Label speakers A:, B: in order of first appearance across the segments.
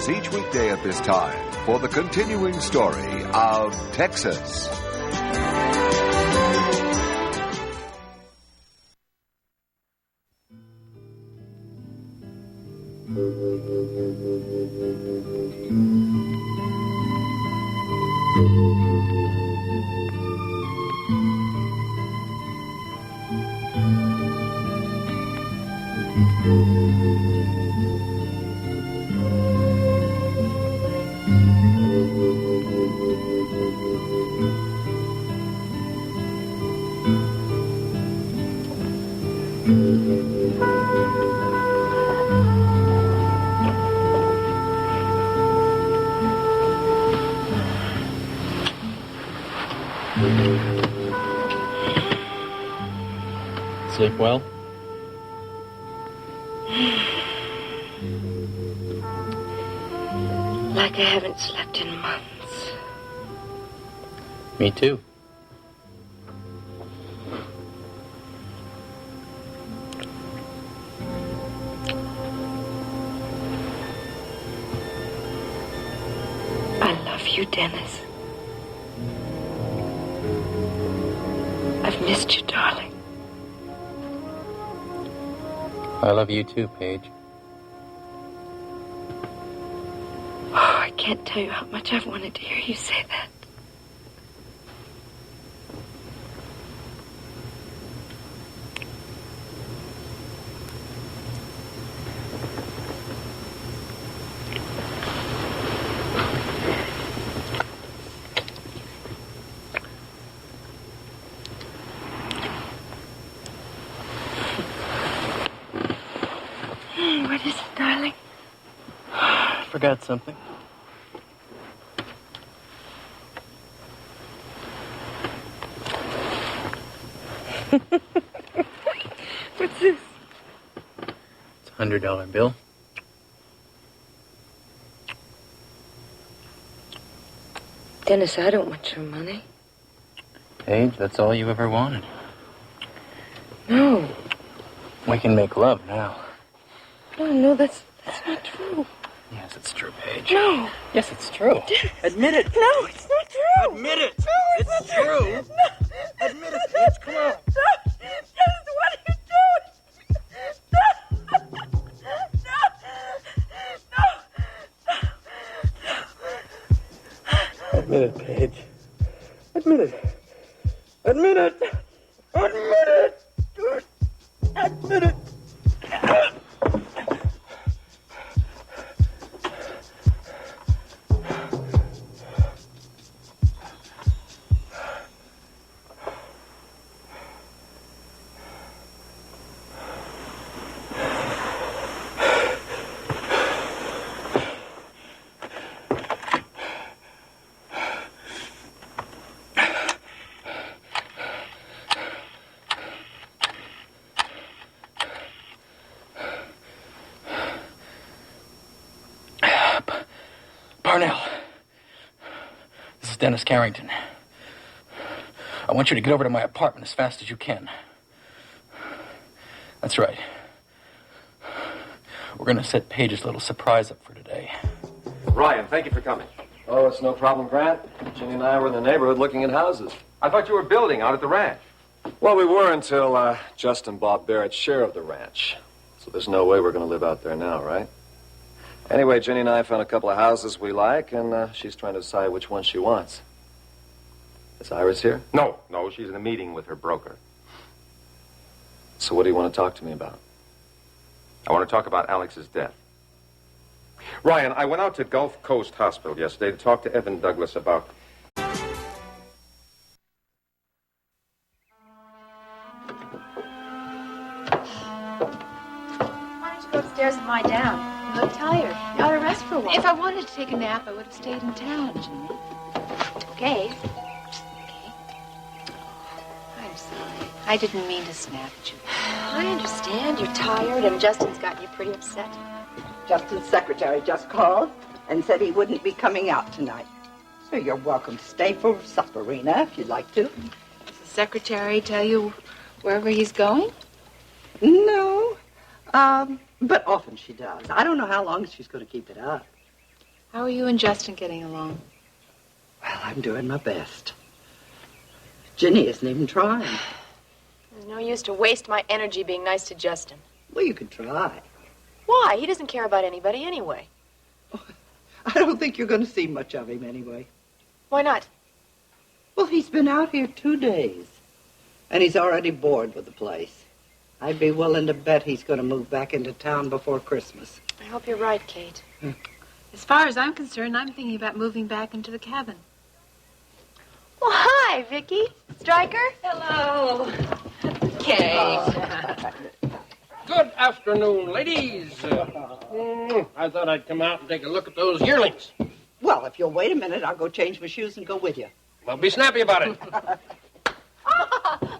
A: us each weekday at this time for the continuing story of Texas.
B: Sleep well?
C: Like I haven't slept in months.
B: Me too.
C: I love you, Dennis. I've missed you, darling.
B: I love you too, Paige.
C: Oh, I can't tell you how much I've wanted to hear you say that. What is it, darling?
B: I forgot something.
C: What's this?
B: It's a $100 bill.
C: Dennis, I don't want your money.
B: Paige, that's all you ever wanted.
C: No.
B: We can make love now.
C: No, that's not true.
B: Yes, it's true, Paige.
C: No.
B: Yes, it's true.
C: Dennis.
B: Admit it.
C: No, it's not true.
B: Admit it.
C: No, it's not
B: true.
C: No.
B: Admit it, Paige. Come on.
C: No. Dennis, what are you doing? No.
B: Admit it, Paige. Admit it. Admit it. Admit it. Admit it. Parnell, this is Dennis Carrington. I want you to get over to my apartment as fast as you can. That's right. We're going to set Paige's little surprise up for today.
D: Ryan, thank you for coming.
E: Oh, it's no problem, Grant. Ginny and I were in the neighborhood looking at houses.
D: I thought you were building out at the ranch.
E: Well, we were until Justin bought Barrett's share of the ranch. So there's no way we're going to live out there now, right? Anyway, Ginny and I found a couple of houses we like, and she's trying to decide which one she wants. Is Iris here?
D: No, she's in a meeting with her broker.
E: So what do you want to talk to me about?
D: I want to talk about Alex's death. Ryan, I went out to Gulf Coast Hospital yesterday to talk to Evan Douglas about...
F: Why don't you go upstairs and lie down? You look tired. You ought to rest for a while.
G: If I wanted to take a nap, I would have stayed in town, Jimmy.
F: Okay.
G: I'm sorry. I didn't mean to snap at you.
F: I understand. You're tired, and Justin's got you pretty upset.
H: Justin's secretary just called and said he wouldn't be coming out tonight. So you're welcome to stay for supper, Rena, if you'd like to.
G: Does the secretary tell you wherever he's going?
H: No. But often she does. I don't know how long she's going to keep it up.
G: How are you and Justin getting along?
H: Well, I'm doing my best. Ginny isn't even trying.
F: There's no use to waste my energy being nice to Justin.
H: Well, you could try.
F: Why? He doesn't care about anybody anyway.
H: I don't think you're going to see much of him anyway.
F: Why not?
H: Well, he's been out here 2 days, and he's already bored with the place. I'd be willing to bet he's going to move back into town before Christmas.
F: I hope you're right, Kate.
G: As far as I'm concerned, I'm thinking about moving back into the cabin.
F: Well, hi, Vicky. Stryker.
C: Hello. Kate.
I: Good afternoon, ladies. I thought I'd come out and take a look at those yearlings.
H: Well, if you'll wait a minute, I'll go change my shoes and go with you.
I: Well, be snappy about it.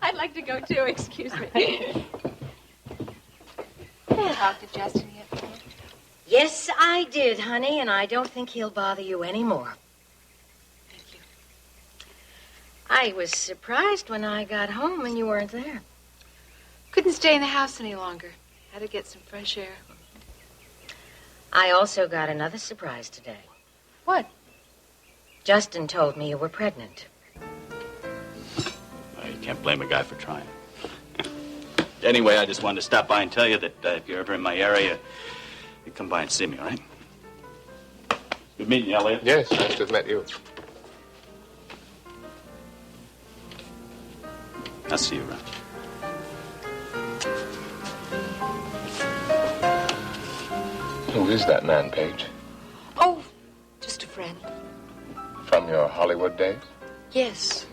G: I'd like to go too, excuse me. Talk to Justin yet?
J: Yes, I did, honey, and I don't think he'll bother you anymore.
G: Thank you.
J: I was surprised when I got home and you weren't there.
G: Couldn't stay in the house any longer. Had to get some fresh air.
J: I also got another surprise today.
G: What?
J: Justin told me you were pregnant.
K: Well, you can't blame a guy for trying. Anyway, I just wanted to stop by and tell you that if you're ever in my area, you come by and see me, all right? Good meeting you, Elliot.
L: Yes, nice to have met you.
K: I'll see you around.
L: Who is that man, Paige?
C: Oh, just a friend.
L: From your Hollywood days?
C: Yes.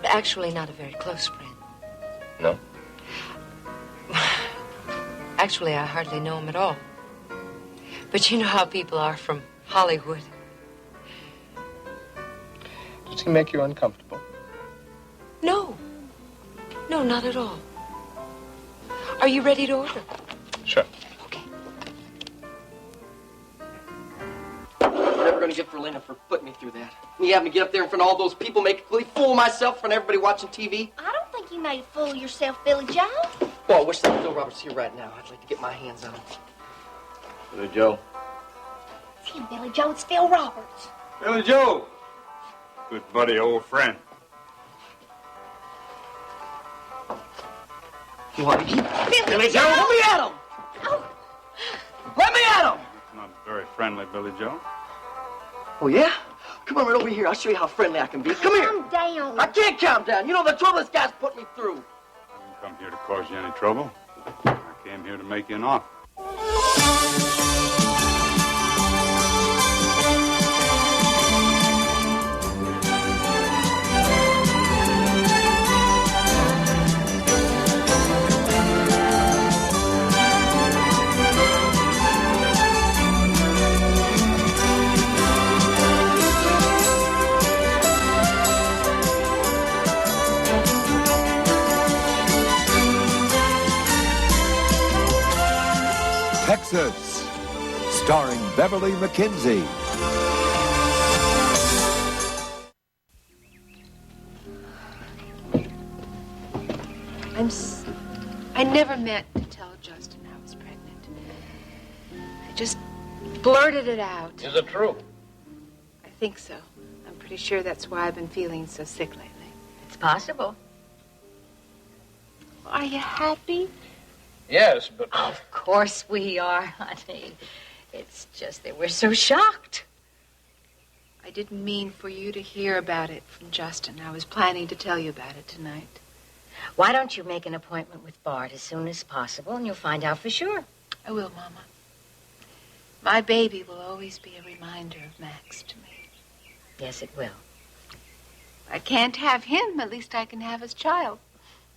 C: Actually, not a very close friend.
L: No?
C: Actually, I hardly know him at all. But you know how people are from Hollywood.
L: Does he make you uncomfortable?
C: No. No, not at all. Are you ready to order?
L: Sure.
M: I'm never going to get Verlina for putting me through that. You have me get up there in front of all those people, make a complete fool of myself in front of everybody watching TV.
N: I don't think you made a fool of yourself, Billy Joe.
M: Well, I wish that Phil Roberts here right now. I'd like to get my hands on him.
L: Billy Joe.
N: It's him, Billy Joe. It's Phil Roberts.
O: Billy Joe. Good buddy, old friend.
M: What? Billy Joe, let me at him! Oh. Let me at him!
O: Not very friendly, Billy Joe.
M: Oh, yeah? Come on right over here. I'll show you how friendly I can be. Come here.
N: Calm down.
M: I can't calm down. You know the trouble this guy's put me through.
O: I didn't come here to cause you any trouble. I came here to make you an offer.
A: Texas, starring Beverly McKinsey.
G: I never meant to tell Justin I was pregnant. I just blurted it out.
I: Is it true?
G: I think so. I'm pretty sure that's why I've been feeling so sick lately.
J: It's possible.
G: Are you happy?
I: Yes, but...
J: Of course we are, honey. It's just that we're so shocked.
G: I didn't mean for you to hear about it from Justin. I was planning to tell you about it tonight.
J: Why don't you make an appointment with Bart as soon as possible, and you'll find out for sure.
G: I will, Mama. My baby will always be a reminder of Max to me.
J: Yes, it will.
G: I can't have him. At least I can have his child.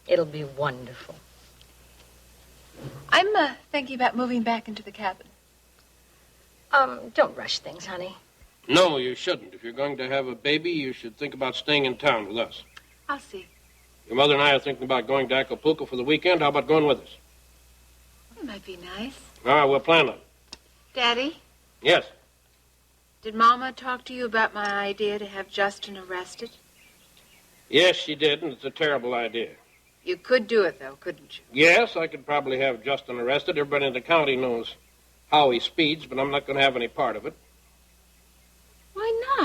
J: It'll be wonderful.
G: I'm thinking about moving back into the cabin.
J: Don't rush things, honey.
I: No, you shouldn't. If you're going to have a baby, you should think about staying in town with us.
G: I'll see.
I: Your mother and I are thinking about going to Acapulco for the weekend. How about going with us?
G: It might be nice.
I: All right, we'll plan on it.
G: Daddy,
I: Yes.
G: did Mama talk to you about my idea to have Justin arrested?
I: Yes, she did, and it's a terrible idea.
G: You could do it, though, couldn't you?
I: Yes, I could probably have Justin arrested. Everybody in the county knows how he speeds, but I'm not going to have any part of it.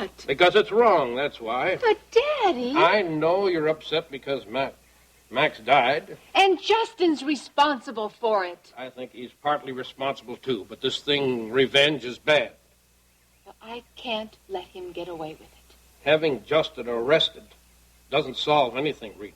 G: What?
I: Because it's wrong, that's why.
G: But, Daddy...
I: I know you're upset because Max died.
G: And Justin's responsible for it.
I: I think he's partly responsible, too. But this thing, revenge, is bad.
G: Well, I can't let him get away with it.
I: Having Justin arrested doesn't solve anything, Rita.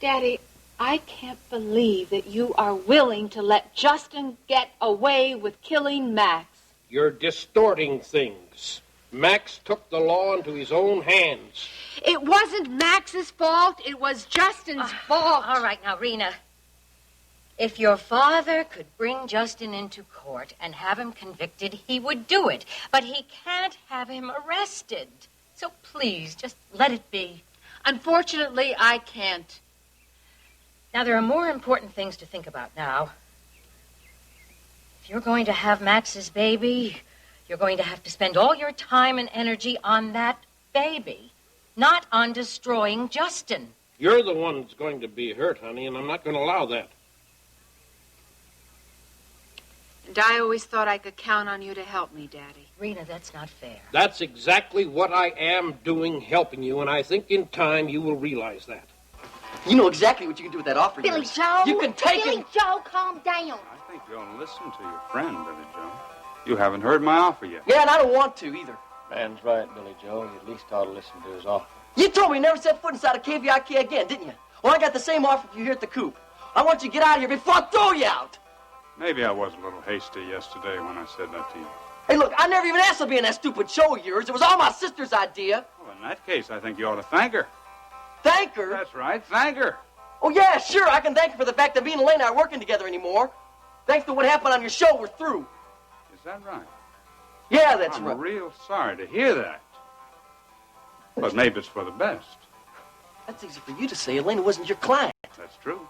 G: Daddy, I can't believe that you are willing to let Justin get away with killing Max.
I: You're distorting things. Max took the law into his own hands.
G: It wasn't Max's fault. It was Justin's fault.
J: All right, now, Rena. If your father could bring Justin into court and have him convicted, he would do it. But he can't have him arrested. So please, just let it be.
G: Unfortunately, I can't.
J: Now, there are more important things to think about now. If you're going to have Max's baby, you're going to have to spend all your time and energy on that baby, not on destroying Justin.
I: You're the one that's going to be hurt, honey, and I'm not going to allow that.
G: And I always thought I could count on you to help me, Daddy.
J: Rena, that's not fair.
I: That's exactly what I am doing, helping you, and I think in time you will realize that.
M: You know exactly what you can do with that offer.
N: Billy
M: yours.
N: Joe.
M: You can take
N: Billy
M: it.
N: Joe, calm down.
O: I think you ought to listen to your friend, Billy Joe. You haven't heard my offer yet.
M: Yeah, and I don't want to either.
L: Man's right, Billy Joe. You at least ought to listen to his offer.
M: You told me you never set foot inside a KVIK again, didn't you? Well, I got the same offer for you here at the coop. I want you to get out of here before I throw you out.
O: Maybe I was a little hasty yesterday when I said that to you.
M: Hey, look, I never even asked to be in that stupid show of yours. It was all my sister's idea.
O: Well, in that case, I think you ought to thank her.
M: Thank her?
O: That's right, thank her.
M: Oh, yeah, sure. I can thank her for the fact that me and Elaine aren't working together anymore. Thanks to what happened on your show, we're through.
O: Is that right?
M: Yeah, that's right.
O: I'm real sorry to hear that. But maybe it's for the best.
M: That's easy for you to say. Elaine wasn't your client.
O: That's true.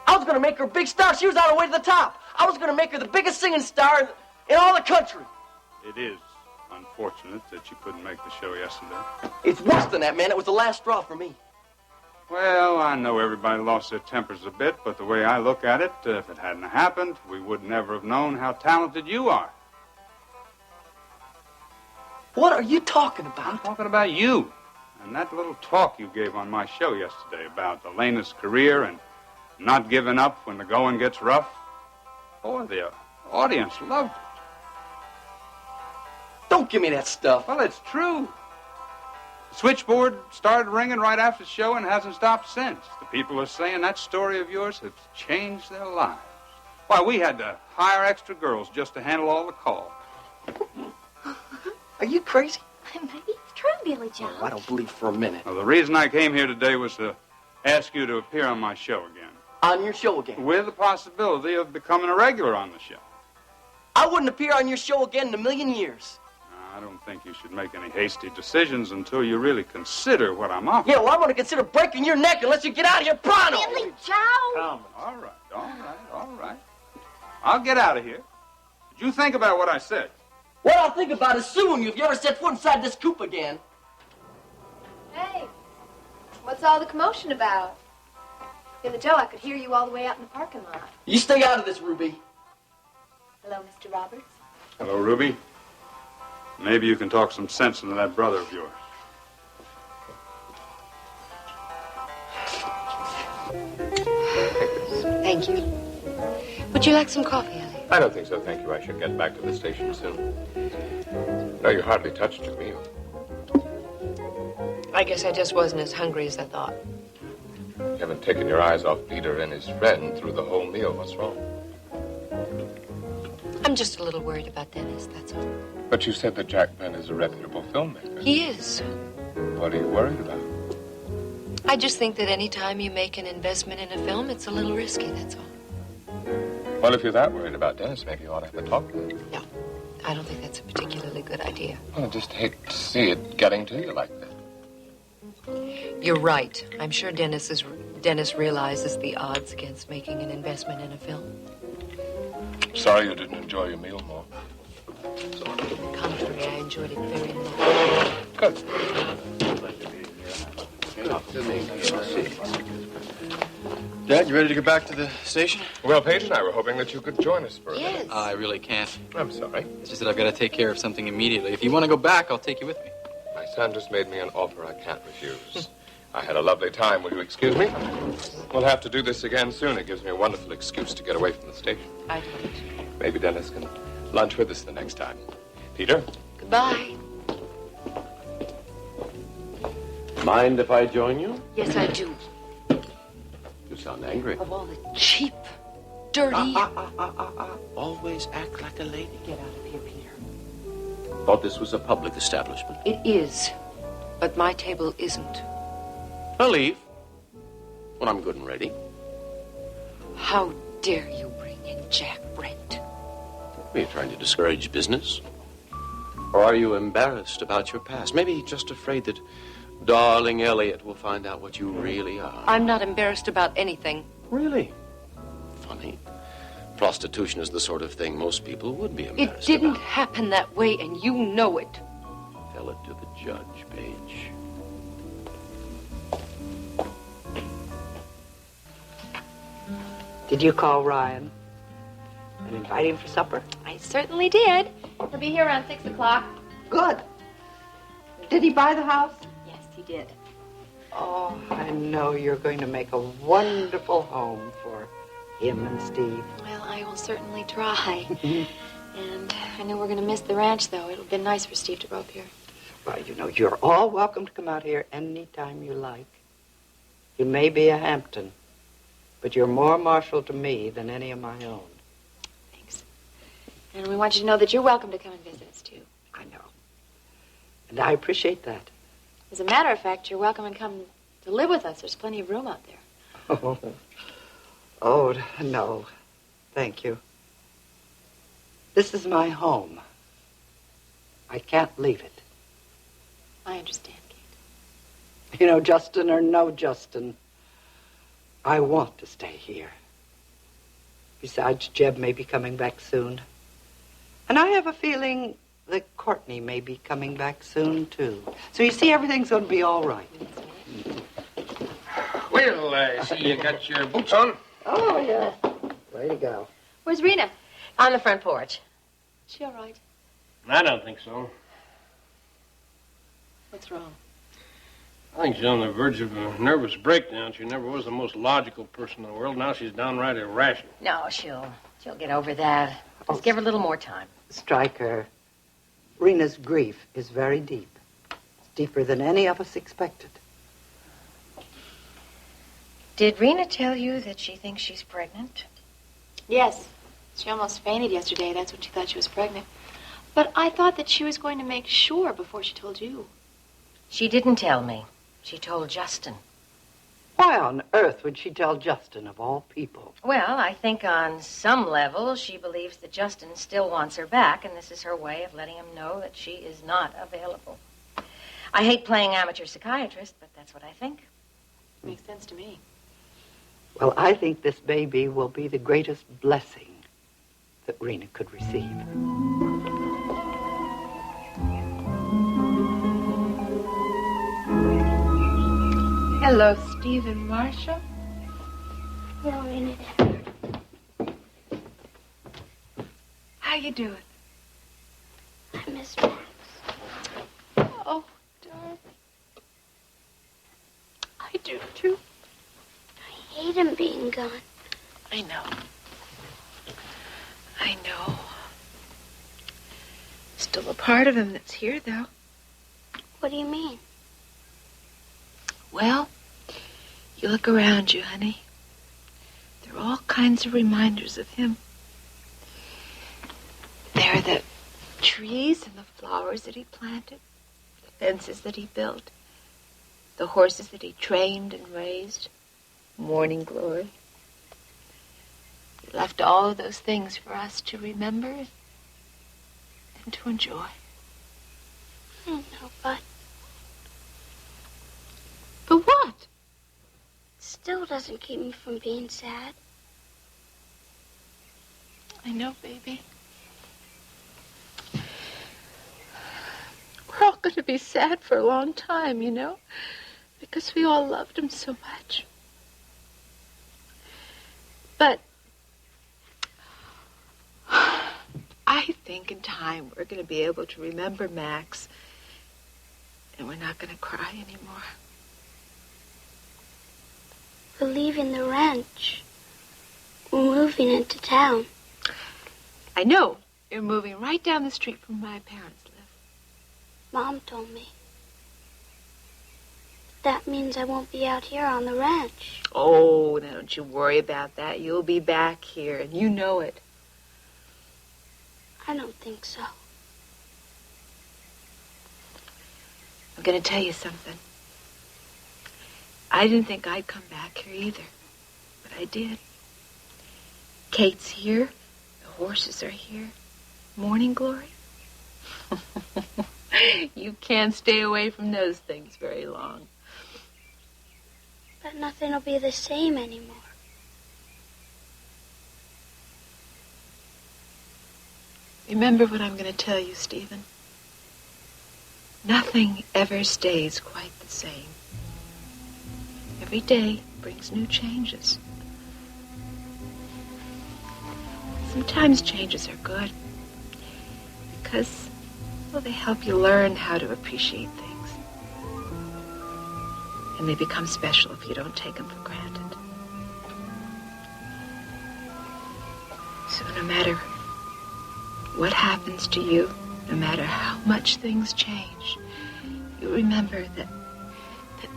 M: I was going to make her a big star. She was on her way to the top. I was going to make her the biggest singing star in all the country.
O: It is unfortunate that you couldn't make the show yesterday.
M: It's worse than that, man. It was the last straw for me.
O: Well, I know everybody lost their tempers a bit, but the way I look at it, if it hadn't happened, we would never have known how talented you are.
M: What are you talking about?
O: I'm talking about you. And that little talk you gave on my show yesterday about Elena's career and not giving up when the going gets rough. Boy, the audience loved it.
M: Don't give me that stuff.
O: Well, it's true. The switchboard started ringing right after the show and hasn't stopped since. The people are saying that story of yours has changed their lives. Why, we had to hire extra girls just to handle all the calls.
M: Are you crazy?
N: Maybe it's true, Billy Joe.
M: Oh, I don't believe for a minute.
O: Well, the reason I came here today was to ask you to appear on my show again.
M: On your show again?
O: With the possibility of becoming a regular on the show.
M: I wouldn't appear on your show again in a million years.
O: I don't think you should make any hasty decisions until you really consider what I'm offering.
M: Yeah, well, I'm going to consider breaking your neck unless you get out of here pronto.
N: Billy Joe!
O: All right. I'll get out of here. Did you think about what I said?
M: What I'll think about is suing you if you ever set foot inside this coop again.
F: Hey, what's all the commotion about? Billy Joe, I could hear you all the way out in the parking lot.
M: You stay out of this, Ruby.
F: Hello, Mr. Roberts.
O: Hello, Ruby. Maybe you can talk some sense into that brother of yours.
C: Thank you. Would you like some coffee, Ellie?
L: I don't think so, thank you. I should get back to the station soon. No, you hardly touched your meal.
C: I guess I just wasn't as hungry as I thought.
L: You haven't taken your eyes off Peter and his friend through the whole meal. What's wrong?
C: I'm just a little worried about Dennis, that's all.
L: But you said that Jack Penn is a reputable filmmaker.
C: He is.
L: What are you worried about?
C: I just think that any time you make an investment in a film, it's a little risky, that's all.
L: Well, if you're that worried about Dennis, maybe you ought to have a talk to him.
C: No, I don't think that's a particularly good idea.
L: Well, I just hate to see it getting to you like that.
C: You're right. I'm sure Dennis realizes the odds against making an investment in a film.
L: Sorry you didn't enjoy your meal more.
C: On the contrary, I enjoyed it very much.
L: Good.
K: Dad, you ready to get back to the station?
L: Well, Paige and I were hoping that you could join us for a
B: Yes. I really can't.
L: I'm sorry.
B: It's just that I've got to take care of something immediately. If you want to go back, I'll take you with me.
L: My son just made me an offer I can't refuse. I had a lovely time. Will you excuse me? We'll have to do this again soon. It gives me a wonderful excuse to get away from the station.
C: I don't.
L: Maybe Dennis can lunch with us the next time. Peter?
C: Goodbye.
P: Mind if I join you?
C: Yes, I do.
P: You sound angry.
C: Of all the cheap, dirty...
P: Always act like a lady.
C: Get out of here, Peter.
P: Thought this was a public establishment.
C: It is, but my table isn't.
P: I'll leave when I'm good and ready.
C: How dare you bring in Jack Brent?
P: Are you trying to discourage business? Or are you embarrassed about your past? Maybe just afraid that darling Elliot will find out what you really are.
C: I'm not embarrassed about anything.
P: Really? Funny. Prostitution is the sort of thing most people would be
C: It
P: embarrassed
C: didn't happen that way, and you know it.
P: Tell it to the judge, Paige.
H: Did you call Ryan and invite him for supper?
F: I certainly did. He'll be here around 6 o'clock.
H: Good. Did he buy the house?
F: Yes, he did.
H: Oh, I know you're going to make a wonderful home for him and Steve.
F: Well, I will certainly try. And I know we're going to miss the ranch, though. It'll be nice for Steve to grow up here.
H: Well, you know, you're all welcome to come out here any time you like. You may be a Hampton, but you're more Marshall to me than any of my own.
F: Thanks. And we want you to know that you're welcome to come and visit us, too.
H: I know. And I appreciate that.
F: As a matter of fact, you're welcome to come to live with us. There's plenty of room out there.
H: Oh, no. Thank you. This is my home. I can't leave it.
F: I understand, Kate.
H: You know, Justin or no Justin, I want to stay here. Besides, Jeb may be coming back soon. And I have a feeling that Courtney may be coming back soon, too. So you see, everything's going to be all right.
I: Well, I see you got your boots on.
H: Oh, yeah. Way to go.
F: Where's Rena?
J: On the front porch.
F: Is she all right?
I: I don't think so.
F: What's wrong?
I: I think she's on the verge of a nervous breakdown. She never was the most logical person in the world. Now she's downright irrational.
J: No, she'll get over that. Just give her a little more time.
H: Stryker, Rena's grief is very deep. It's deeper than any of us expected.
J: Did Rena tell you that she thinks she's pregnant?
F: Yes. She almost fainted yesterday. That's when she thought she was pregnant. But I thought that she was going to make sure before she told you.
J: She didn't tell me. She told Justin.
H: Why on earth would she tell Justin, of all people?
J: Well, I think on some level she believes that Justin still wants her back, and this is her way of letting him know that she is not available. I hate playing amateur psychiatrist, but that's what I think.
F: Makes sense to me.
H: Well, I think this baby will be the greatest blessing that Rena could receive.
G: Hello, Steve and Marshall.
N: Hello, Rena.
G: How you doing?
N: I miss Max.
G: Oh, darling. I do, too.
N: I hate him being gone.
G: I know. I know. Still a part of him that's here, though.
N: What do you mean?
G: Well, you look around you, honey. There are all kinds of reminders of him. There are the trees and the flowers that he planted, the fences that he built, the horses that he trained and raised, morning glory. He left all of those things for us to remember and to enjoy.
N: I don't know, but
G: what?
N: Still doesn't keep me from being sad.
G: I know, baby. We're all going to be sad for a long time, you know, Because we all loved him so much. But I think in time we're going to be able to remember Max, and we're not going to cry anymore.
N: We're leaving the ranch. We're moving into town.
G: I know. You're moving right down the street from where my parents live.
N: Mom told me. That means I won't be out here on the ranch.
G: Oh, now don't you worry about that. You'll be back here, and you know it.
N: I don't think so.
G: I'm going to tell you something. I didn't think I'd come back here either, but I did. Kate's here. The horses are here. Morning Glory. You can't stay away from those things very long.
N: But nothing will be the same anymore.
G: Remember what I'm going to tell you, Stephen. Nothing ever stays quite the same. Every day brings new changes. Sometimes changes are good because, well, they help you learn how to appreciate things. And they become special if you don't take them for granted. So no matter what happens to you, no matter how much things change, you remember that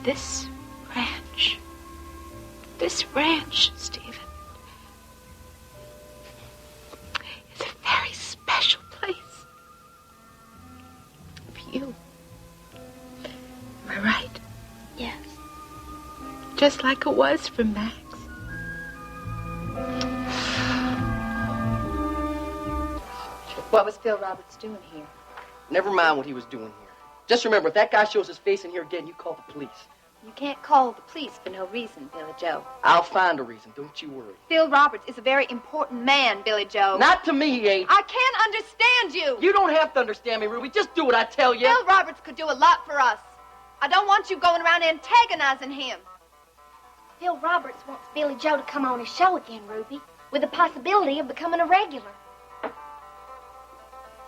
G: this ranch, Stephen, is a very special place for you. Am I right?
N: Yes.
G: Just like it was for Max.
F: What was Phil Roberts doing here?
M: Never mind what he was doing here. Just remember, if that guy shows his face in here again, you call the police.
F: You can't call the police for no reason, Billy Joe.
M: I'll find a reason, don't you worry.
F: Phil Roberts is a very important man, Billy Joe.
M: Not to me, he ain't.
F: I can't understand you.
M: You don't have to understand me, Ruby. Just do what I tell you.
F: Phil Roberts could do a lot for us. I don't want you going around antagonizing him.
N: Phil Roberts wants Billy Joe to come on his show again, Ruby, with the possibility of becoming a regular.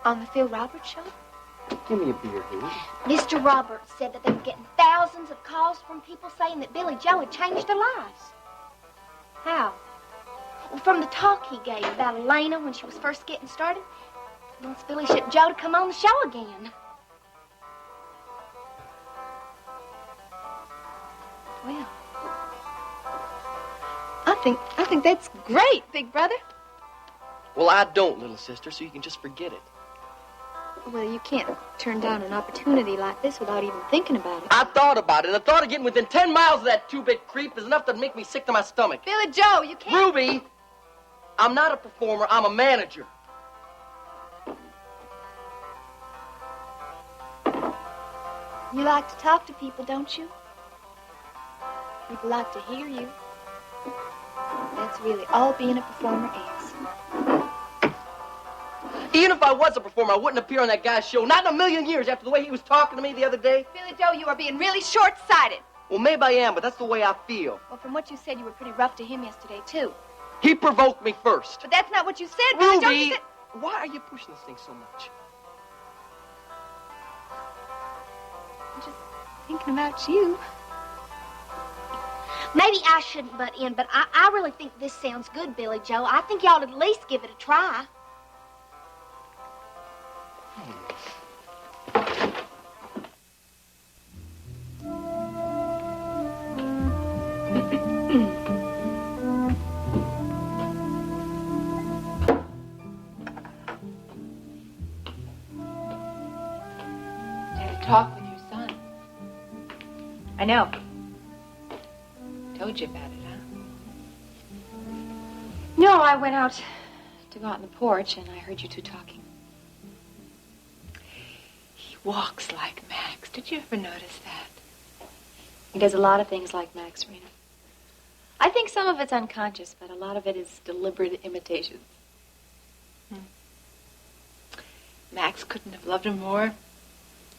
F: On the Phil Roberts show?
M: Give me a beer, Ruby.
N: Mr. Roberts said that they were getting thousands of calls from people saying that Billy Joe had changed their lives.
F: How?
N: Well, from the talk he gave about Elena when she was first getting started, he wants Billy Ship Joe to come on the show again.
F: Well, I think that's great, big brother.
M: Well, I don't, little sister, so you can just forget it.
F: Well, you can't turn down an opportunity like this without even thinking about it.
M: I thought about it, and the thought of getting within 10 miles of that two-bit creep is enough to make me sick to my stomach.
F: Billy Joe, you can't...
M: Ruby, I'm not a performer, I'm a manager.
F: You like to talk to people, don't you? People like to hear you. That's really all being a performer is.
M: Even if I was a performer, I wouldn't appear on that guy's show. Not in a million years after the way he was talking to me the other day.
F: Billy Joe, you are being really short-sighted.
M: Well, maybe I am, but that's the way I feel.
F: Well, from what you said, you were pretty rough to him yesterday, too.
M: He provoked me first.
F: But that's not what you said, Billy Joe.
M: Ruby,
F: You said...
M: why are you pushing this thing so much?
F: I'm just thinking about you.
N: Maybe I shouldn't butt in, but I really think this sounds good, Billy Joe. I think you ought to at least give it a try.
G: Talk with your son. I know. Told you about it, huh?
J: No, I went out to go out on the porch, and I heard you two talking.
G: He walks like Max. Did you ever notice that?
J: He does a lot of things like Max, Rena. I think some of it's unconscious, but a lot of it is deliberate imitations.
G: Max couldn't have loved him more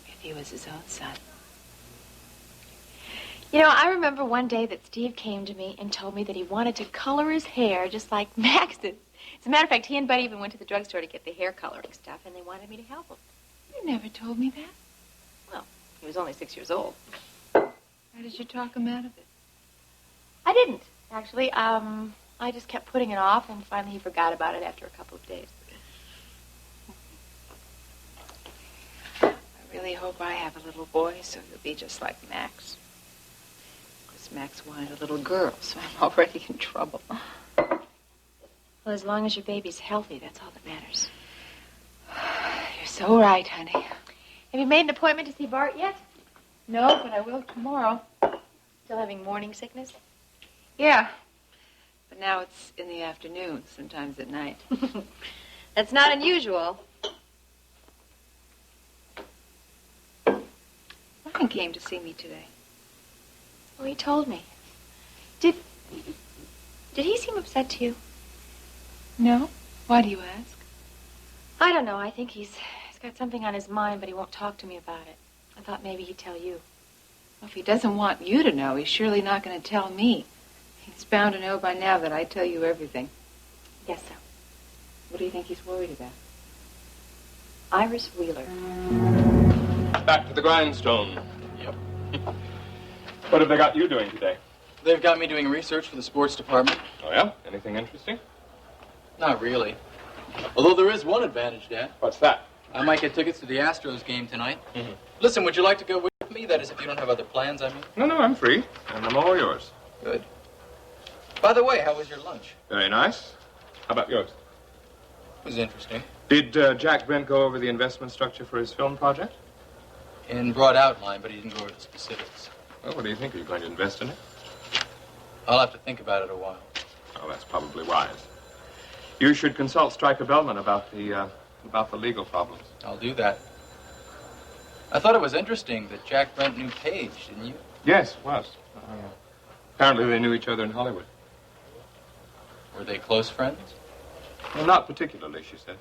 G: if he was his own son.
Q: You know, I remember one day that Steve came to me and told me that he wanted to color his hair just like Max's. As a matter of fact, he and Buddy even went to the drugstore to get the hair coloring stuff, and they wanted me to help them.
G: You never told me that.
Q: Well, he was only 6 years old.
G: How did you talk him out of it?
Q: I didn't, actually. I just kept putting it off, and finally he forgot about it after a couple of days.
G: I really hope I have a little boy, so he'll be just like Max. Because Max wanted a little girl, so I'm already in trouble.
Q: Well, as long as your baby's healthy, that's all that matters.
G: You're so right, honey.
Q: Have you made an appointment to see Bart yet?
G: No, but I will tomorrow.
Q: Still having morning sickness?
G: Yeah. But now it's in the afternoon, sometimes at night.
Q: That's not unusual.
G: Ryan came to see me today.
Q: Oh, he told me. Did he seem upset to you?
G: No? Why do you ask?
Q: I don't know. I think he's got something on his mind, but he won't talk to me about it. I thought maybe he'd tell you.
G: Well, if he doesn't want you to know, he's surely not going to tell me. He's bound to know by now that I tell you everything.
Q: Yes, so.
G: What do you think he's worried about?
Q: Iris Wheeler.
L: Back to the grindstone.
B: Yep.
L: What have they got you doing today?
B: They've got me doing research for the sports department.
L: Oh, yeah? Anything interesting?
B: Not really. Although there is one advantage, Dad.
L: What's that?
B: I might get tickets to the Astros game tonight.
L: Mm-hmm.
B: Listen, would you like to go with me? That is, if you don't have other plans, I mean.
L: No, I'm free, and I'm all yours.
B: Good. By the way, how was your lunch?
L: Very nice. How about yours?
B: It was interesting.
L: Did Jack Brent go over the investment structure for his film project?
B: In broad outline, but he didn't go over the specifics.
L: Well, what do you think? Are you going to invest in it?
B: I'll have to think about it a while.
L: Oh, that's probably wise. You should consult Stryker Bellman about the legal problems.
B: I'll do that. I thought it was interesting that Jack Brent knew Paige, didn't you?
L: Yes, it was. Apparently they knew each other in Hollywood.
B: Were they close friends?
L: Well, not particularly, she said.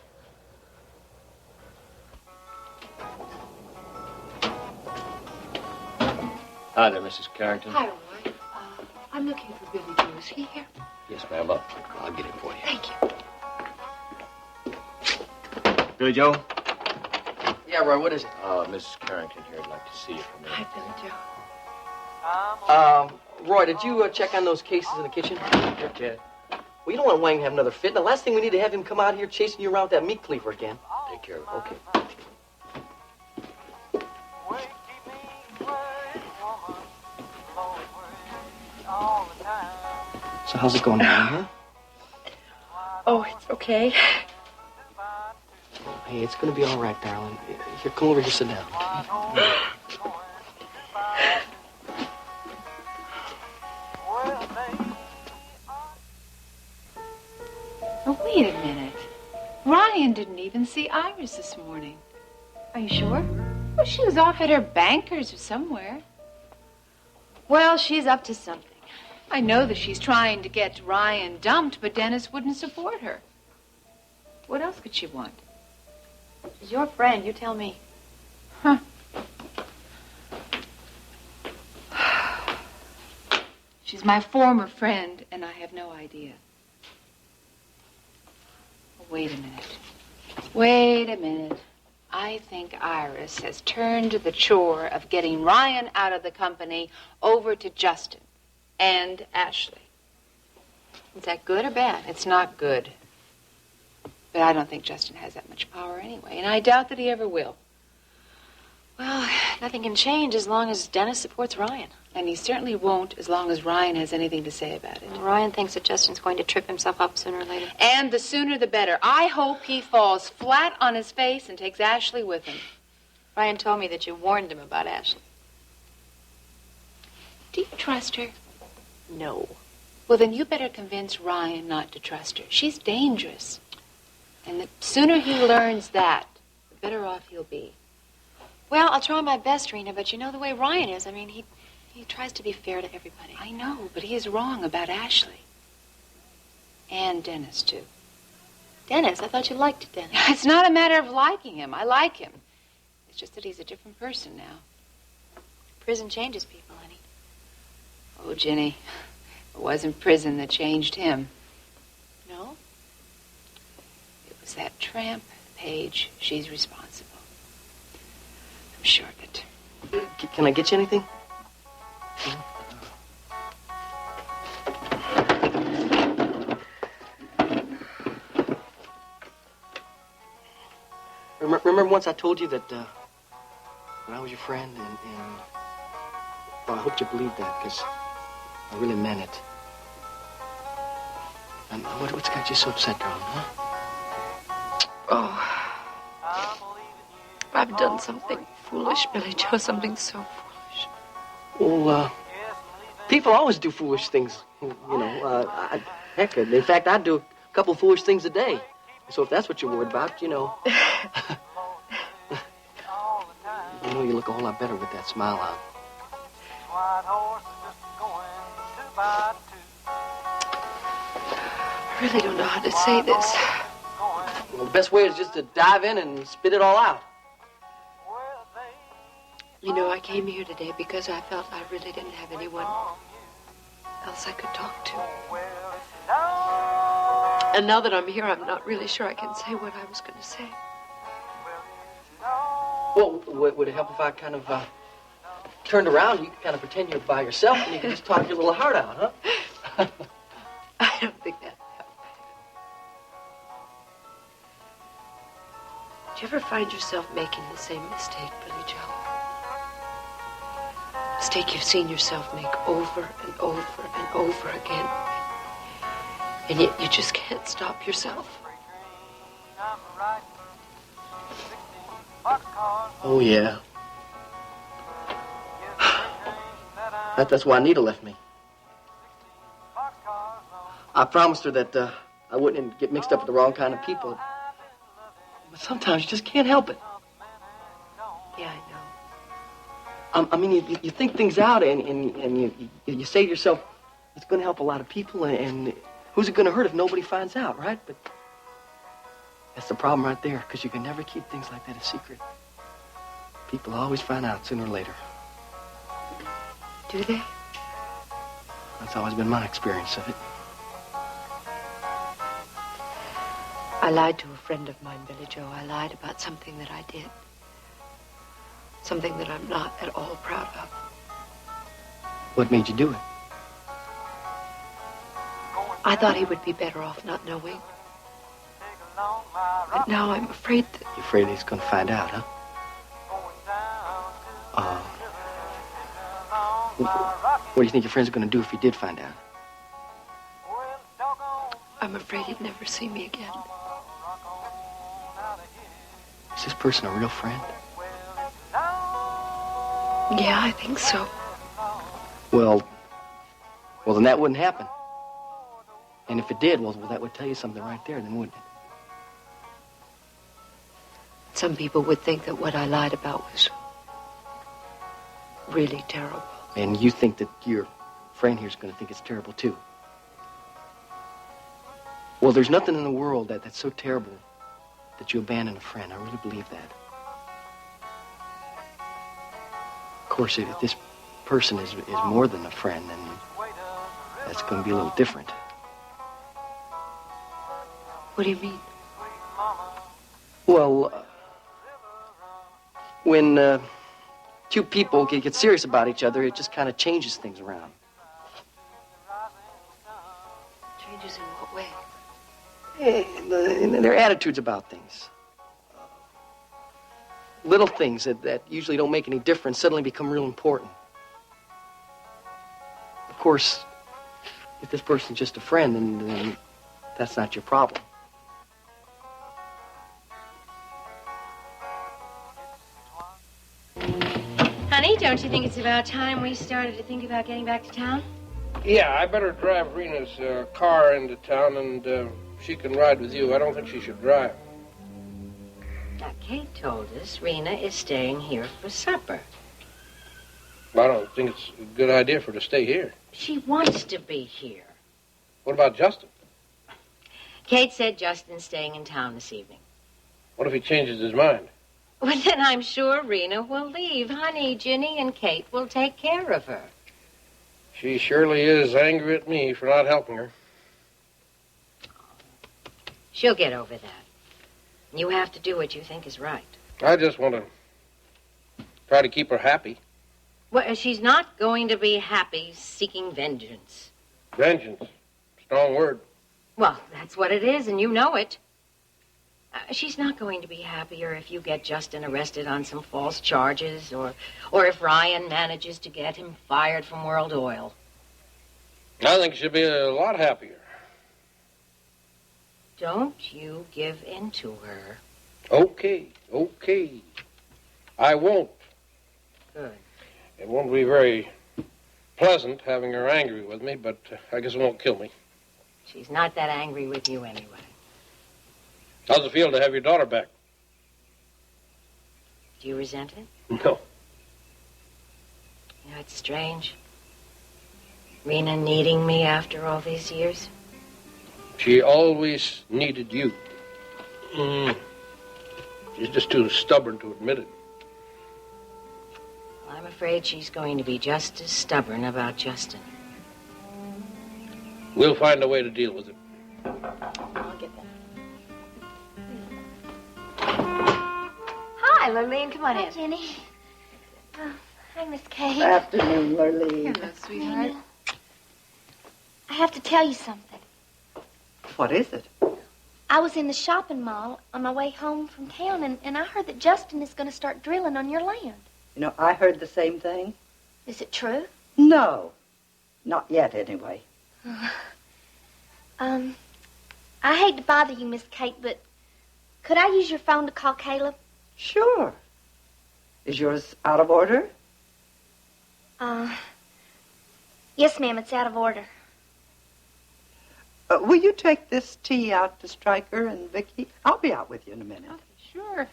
P: Hi there, Mrs. Carrington.
C: Hi, Roy. I'm looking for Billy Joe. Is he here?
P: Yes, ma'am. I'll get him for you.
C: Thank you.
P: Billy Joe?
B: Yeah, Roy, what is it?
P: Mrs. Carrington here would like to see you for a minute.
C: Hi, Billy Joe.
M: Roy, did you check on those cases in the kitchen?
P: Yeah.
M: Well, you don't want Wang to have another fit. The last thing we need to have him come out here chasing you around with that meat cleaver again.
P: Take care of it.
M: Okay. So how's it going now, huh?
Q: Oh, it's okay.
M: Hey, it's gonna be all right, darling. Here, come over here, sit down. Okay?
G: Oh, wait a minute. Ryan didn't even see Iris this morning.
Q: Are you sure?
G: Well, she was off at her banker's or somewhere.
Q: Well, she's up to something.
G: I know that she's trying to get Ryan dumped, but Dennis wouldn't support her. What else could she want?
Q: She's your friend. You tell me.
G: Huh. She's my former friend, and I have no idea. Wait a minute. Wait a minute. I think Iris has turned the chore of getting Ryan out of the company over to Justin and Ashley.
Q: Is that good or bad?
G: It's not good. But I don't think Justin has that much power anyway, and I doubt that he ever will.
Q: Well, nothing can change as long as Dennis supports Ryan.
G: And he certainly won't as long as Ryan has anything to say about it.
Q: Ryan thinks that Justin's going to trip himself up sooner or later.
G: And the sooner the better. I hope he falls flat on his face and takes Ashley with him.
Q: Ryan told me that you warned him about Ashley.
G: Do you trust her?
Q: No.
G: Well, then you better convince Ryan not to trust her. She's dangerous. And the sooner he learns that, the better off he'll be.
Q: Well, I'll try my best, Rena, but you know the way Ryan is. I mean, he tries to be fair to everybody.
G: I know, but he is wrong about Ashley. And Dennis, too.
Q: Dennis? I thought you liked Dennis.
G: It's not a matter of liking him. I like him. It's just that he's a different person now.
Q: Prison changes people, honey.
G: Oh, Ginny, it wasn't prison that changed him.
Q: No?
G: It was that tramp, Paige. She's responsible. I'm sure of it.
M: Can I get you anything? Remember once I told you that when I was your friend, and well, I hoped you believed that, because I really meant it. And what's got you so upset, darling, huh?
C: Oh, I've done something foolish, Billy Joe, something so foolish.
M: Well, people always do foolish things, you know. Heck, in fact, I do a couple foolish things a day. So if that's what you're worried about, you know. You know, you look a whole lot better with that smile on.
C: I really don't know how to say this.
M: Well, the best way is just to dive in and spit it all out.
C: You know, I came here today because I felt I really didn't have anyone else I could talk to. And now that I'm here, I'm not really sure I can say what I was going to say.
M: Well, would it help if I kind of turned around? You could kind of pretend you're by yourself and you can just talk your little heart out, huh?
C: I don't think that would help. Do you ever find yourself making the same mistake, Billy Joe? Mistake you've seen yourself make over and over and over again. And yet you just can't stop yourself.
M: Oh, yeah. That's why Anita left me. I promised her that I wouldn't get mixed up with the wrong kind of people. But sometimes you just can't help it.
C: Yeah, I know.
M: I mean, you think things out and you say to yourself, it's going to help a lot of people, and who's it going to hurt if nobody finds out, right? But that's the problem right there, because you can never keep things like that a secret. People always find out sooner or later.
C: Do they?
M: That's always been my experience of it.
C: I lied to a friend of mine, Billy Joe. I lied about something that I did. Something that I'm not at all proud of.
M: What made you do it?
C: I thought he would be better off not knowing. But now I'm afraid that...
M: You're afraid he's going to find out, huh? What do you think your friend's going to do if he did find out?
C: I'm afraid he'd never see me again.
M: Is this person a real friend?
C: Yeah, I think so.
M: Well, then that wouldn't happen. And if it did, well, that would tell you something right there, then wouldn't it?
C: Some people would think that what I lied about was really terrible.
M: And you think that your friend here's going to think it's terrible, too. Well, there's nothing in the world that's so terrible that you abandon a friend. I really believe that. Of course, if this person is more than a friend, then that's going to be a little different.
C: What do you mean?
M: Well, when two people get serious about each other, it just kind of changes things around.
C: Changes in what way?
M: In their attitudes about things. Little things that usually don't make any difference suddenly become real important. Of course, if this person's just a friend, then that's not your problem.
J: Honey, don't you think it's about time we started to think about getting back to town?
I: Yeah, I better drive Rena's car into town, and she can ride with you. I don't think she should drive.
J: Now, Kate told us Rena is staying here for supper.
I: I don't think it's a good idea for her to stay here.
J: She wants to be here.
I: What about Justin?
J: Kate said Justin's staying in town this evening.
I: What if he changes his mind?
J: Well, then I'm sure Rena will leave. Honey, Ginny and Kate will take care of her.
I: She surely is angry at me for not helping her.
J: She'll get over that. You have to do what you think is right.
I: I just want to try to keep her happy.
J: Well, she's not going to be happy seeking vengeance.
I: Vengeance. Strong word.
J: Well, that's what it is, and you know it. She's not going to be happier if you get Justin arrested on some false charges, or if Ryan manages to get him fired from World Oil.
I: I think she'll be a lot happier.
J: Don't you give in to her.
I: Okay. I won't.
J: Good.
I: It won't be very pleasant having her angry with me, but I guess it won't kill me.
J: She's not that angry with you anyway.
I: How's it feel to have your daughter back?
J: Do you resent it?
I: No.
J: You know, it's strange. Rena needing me after all these years.
I: She always needed you. She's just too stubborn to admit it.
J: I'm afraid she's going to be just as stubborn about Justin.
I: We'll find a way to deal with it.
J: I'll get that.
Q: Hi, Lurleen. Come on in.
N: Jenny. Hi, Miss Kate.
H: Afternoon, Lurleen.
Q: Hello, sweetheart.
N: I have to tell you something.
H: What is it?
N: I was in the shopping mall on my way home from town, and I heard that Justin is going to start drilling on your land.
H: You know, I heard the same thing.
N: Is it true?
H: No. Not yet, anyway.
N: I hate to bother you, Miss Kate, but could I use your phone to call Caleb?
H: Sure. Is yours out of order?
N: Yes, ma'am, it's out of order.
H: Will you take this tea out to Stryker and Vicky? I'll be out with you in a minute.
Q: Okay, sure.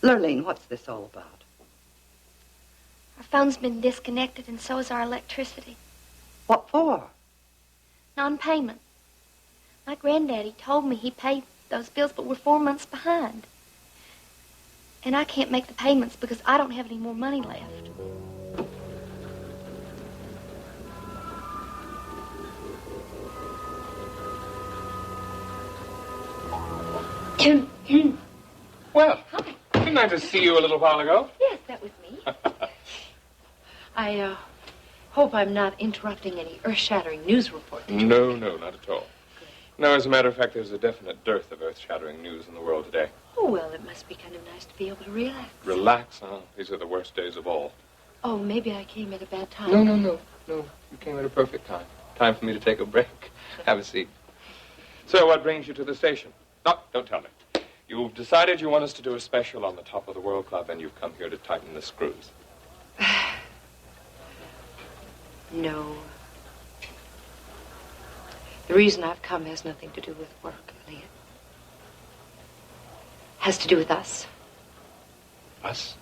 H: Lurleen, what's this all about?
N: Our phone's been disconnected, and so is our electricity.
H: What for?
N: Non-payment. My granddaddy told me he paid those bills, but we're 4 months behind. And I can't make the payments because I don't have any more money left.
L: Well, didn't I just see you a little while ago?
J: Yes, that was me. I hope I'm not interrupting any earth-shattering news report.
L: No, not at all. No, as a matter of fact, there's a definite dearth of earth-shattering news in the world today.
J: Oh, well, it must be kind of nice to be able to relax.
L: Relax, huh? These are the worst days of all.
J: Oh, maybe I came at a bad time.
L: No. You came at a perfect time. Time for me to take a break. Have a seat. So, what brings you to the station? No, don't tell me. You've decided you want us to do a special on the Top of the World Club, and you've come here to tighten the screws.
C: No. The reason I've come has nothing to do with work, Elliot. Has to do with us.
L: Us?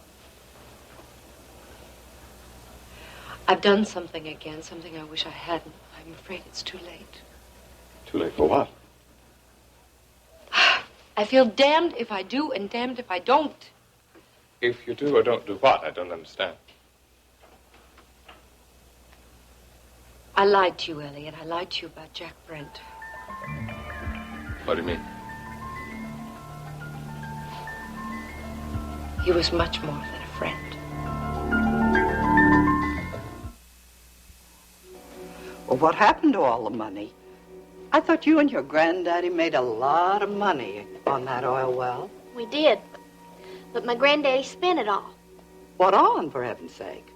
C: I've done something again, something I wish I hadn't. I'm afraid it's too late.
L: Too late for what?
C: I feel damned if I do and damned if I don't.
L: If you do or don't do what? I don't understand.
C: I lied to you, Elliot. I lied to you about Jack Brent.
L: What do you mean?
C: He was much more than a friend.
H: Well, what happened to all the money? I thought you and your granddaddy made a lot of money on that oil well.
N: We did. But my granddaddy spent it all.
H: What on, for heaven's sake?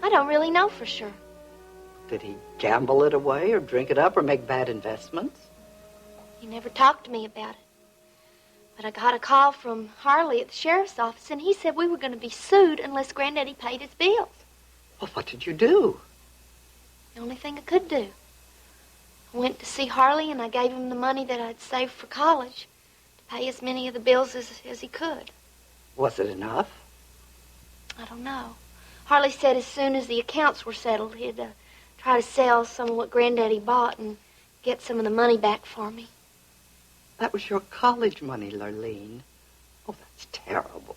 N: I don't really know for sure.
H: Did he gamble it away or drink it up or make bad investments?
N: He never talked to me about it. But I got a call from Harley at the sheriff's office, and he said we were going to be sued unless Granddaddy paid his bills.
H: Well, what did you do?
N: The only thing I could do. I went to see Harley, and I gave him the money that I'd saved for college to pay as many of the bills as he could.
H: Was it enough?
N: I don't know. Harley said as soon as the accounts were settled, he'd try to sell some of what Granddaddy bought and get some of the money back for me.
H: That was your college money, Lurleen. Oh, that's terrible.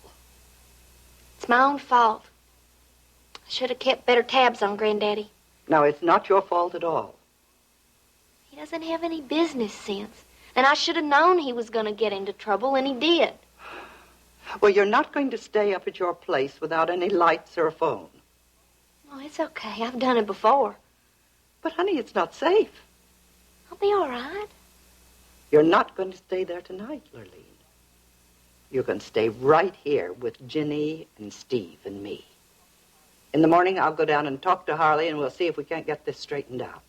N: It's my own fault. I should have kept better tabs on Granddaddy.
H: Now, it's not your fault at all.
N: He doesn't have any business sense. And I should have known he was going to get into trouble, and he did.
H: Well, you're not going to stay up at your place without any lights or a phone.
N: Oh, it's okay. I've done it before.
H: But, honey, it's not safe.
N: I'll be all right.
H: You're not going to stay there tonight, Lurleen. You're going to stay right here with Ginny and Steve and me. In the morning, I'll go down and talk to Harley, and we'll see if we can't get this straightened out.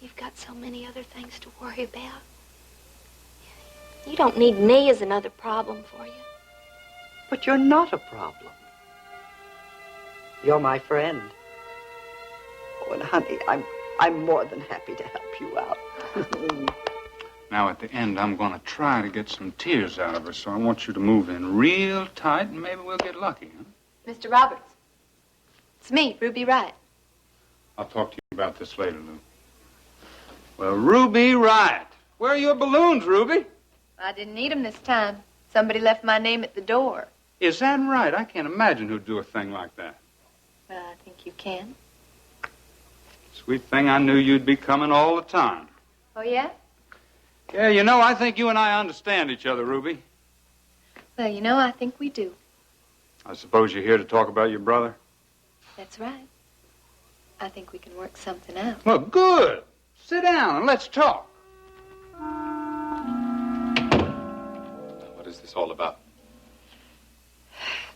N: You've got so many other things to worry about. You don't need me as another problem for you.
H: But you're not a problem. You're my friend. Oh, and honey, I'm more than happy to help you out.
O: Now, at the end, I'm going to try to get some tears out of her, so I want you to move in real tight, and maybe we'll get lucky, huh?
Q: Mr. Roberts. It's me, Ruby Wright.
O: I'll talk to you about this later, Lou. Well, Ruby Wright. Where are your balloons, Ruby?
Q: I didn't need them this time. Somebody left my name at the door.
O: Is that right? I can't imagine who'd do a thing like that.
Q: Well, I think you can.
O: Sweet thing, I knew you'd be coming all the time.
Q: Oh, yeah?
O: Yeah, you know, I think you and I understand each other, Ruby.
Q: Well, you know, I think we do.
O: I suppose you're here to talk about your brother?
Q: That's right. I think we can work something out.
O: Well, good. Sit down and let's talk.
L: What is this all about?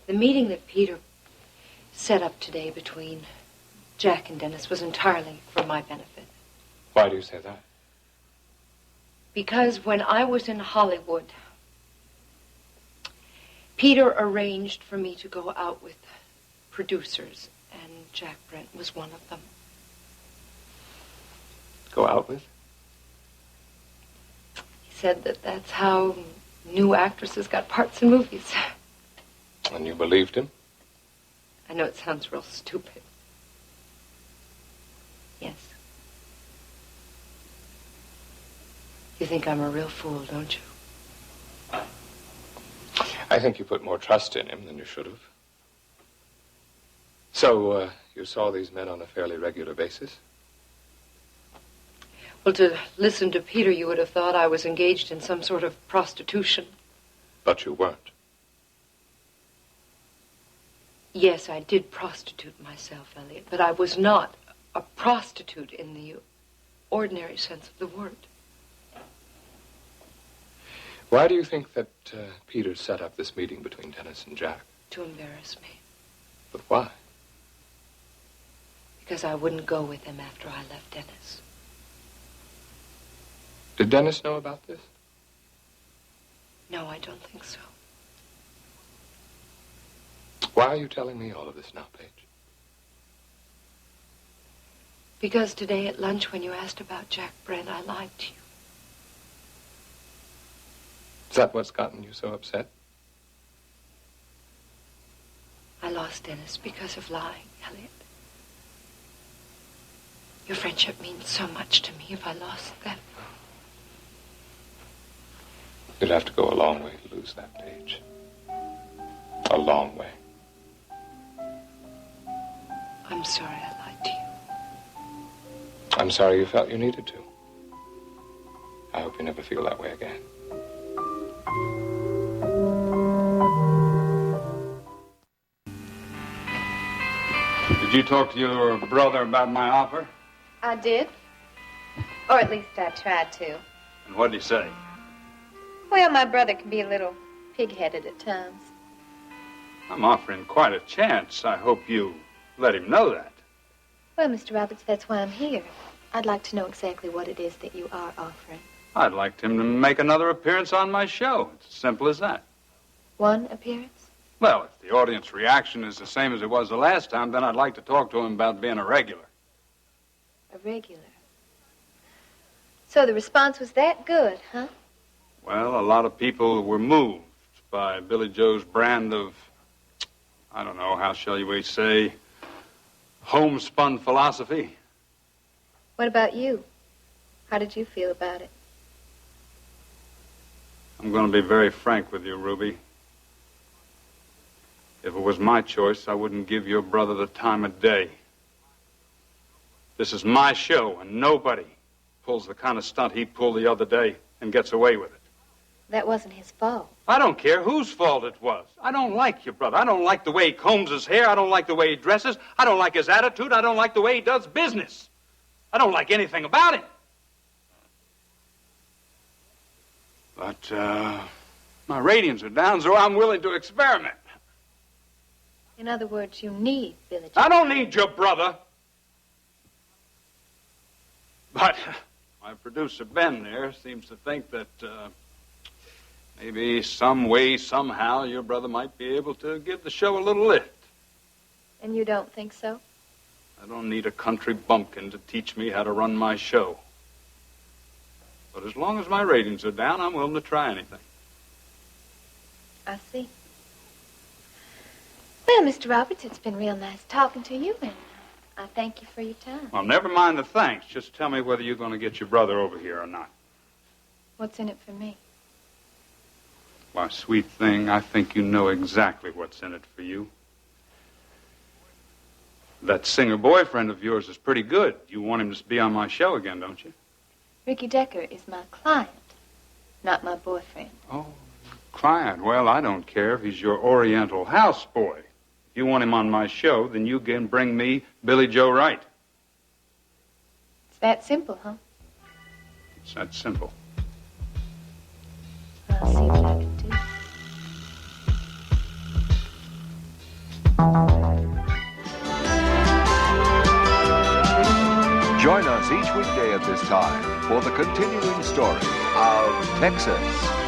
C: The meeting that Peter set up today between Jack and Dennis was entirely for my benefit.
L: Why do you say that?
C: Because when I was in Hollywood, Peter arranged for me to go out with producers, and Jack Brent was one of them.
L: Go out with?
C: He said that that's how new actresses got parts in movies.
L: And you believed him?
C: I know it sounds real stupid. Yes. You think I'm a real fool, don't you?
L: I think you put more trust in him than you should have. So, you saw these men on a fairly regular basis?
C: Well, to listen to Peter, you would have thought I was engaged in some sort of prostitution.
L: But you weren't.
C: Yes, I did prostitute myself, Elliot, but I was not a prostitute in the ordinary sense of the word.
L: Why do you think that Peter set up this meeting between Dennis and Jack?
C: To embarrass me.
L: But why?
C: Because I wouldn't go with him after I left Dennis.
L: Did Dennis know about this?
C: No, I don't think so.
L: Why are you telling me all of this now, Paige?
C: Because today at lunch when you asked about Jack Brent, I lied to you.
L: Is that what's gotten you so upset?
C: I lost Dennis because of lying, Elliot. Your friendship means so much to me. If I lost that,
L: You'd have to go a long way to lose that, Paige. A long way.
C: I'm sorry I lied to you.
L: I'm sorry you felt you needed to. I hope you never feel that way again.
O: Did you talk to your brother about my offer?
Q: I did. Or at least I tried to.
O: And what did he say?
Q: Well, my brother can be a little pig-headed at times.
O: I'm offering quite a chance. I hope you let him know that.
Q: Well, Mr. Roberts, that's why I'm here. I'd like to know exactly what it is that you are offering.
O: I'd like him to make another appearance on my show. It's as simple as that.
Q: One appearance?
O: Well, if the audience reaction is the same as it was the last time, then I'd like to talk to him about being a regular.
Q: A regular. So the response was that good, huh?
O: Well, a lot of people were moved by Billy Joe's brand of, I don't know, how shall we say, homespun philosophy.
Q: What about you? How did you feel about it?
O: I'm going to be very frank with you, Ruby. If it was my choice, I wouldn't give your brother the time of day. This is my show, and nobody pulls the kind of stunt he pulled the other day and gets away with it.
N: That wasn't his fault.
O: I don't care whose fault it was. I don't like your brother. I don't like the way he combs his hair. I don't like the way he dresses. I don't like his attitude. I don't like the way he does business. I don't like anything about him. But, my ratings are down, so I'm willing to experiment.
N: In other words, you need Billy Joe.
O: I don't need your brother. But my producer, Ben, there, seems to think that, maybe some way, somehow, your brother might be able to give the show a little lift.
N: And you don't think so?
O: I don't need a country bumpkin to teach me how to run my show. But as long as my ratings are down, I'm willing to try anything.
N: I see. Well, Mr. Roberts, it's been real nice talking to you, and I thank you for your time.
O: Well, never mind the thanks. Just tell me whether you're going to get your brother over here or not.
N: What's in it for me?
O: Why, sweet thing, I think you know exactly what's in it for you. That singer boyfriend of yours is pretty good. You want him to be on my show again, don't you?
N: Ricky Decker is my client, not my boyfriend.
O: Oh, client. Well, I don't care if he's your Oriental houseboy. If you want him on my show, then you can bring me Billy Joe Wright.
N: It's that simple, huh?
O: It's that simple.
N: I'll see what I can do.
A: Join us each weekday at this time for the continuing story of Texas.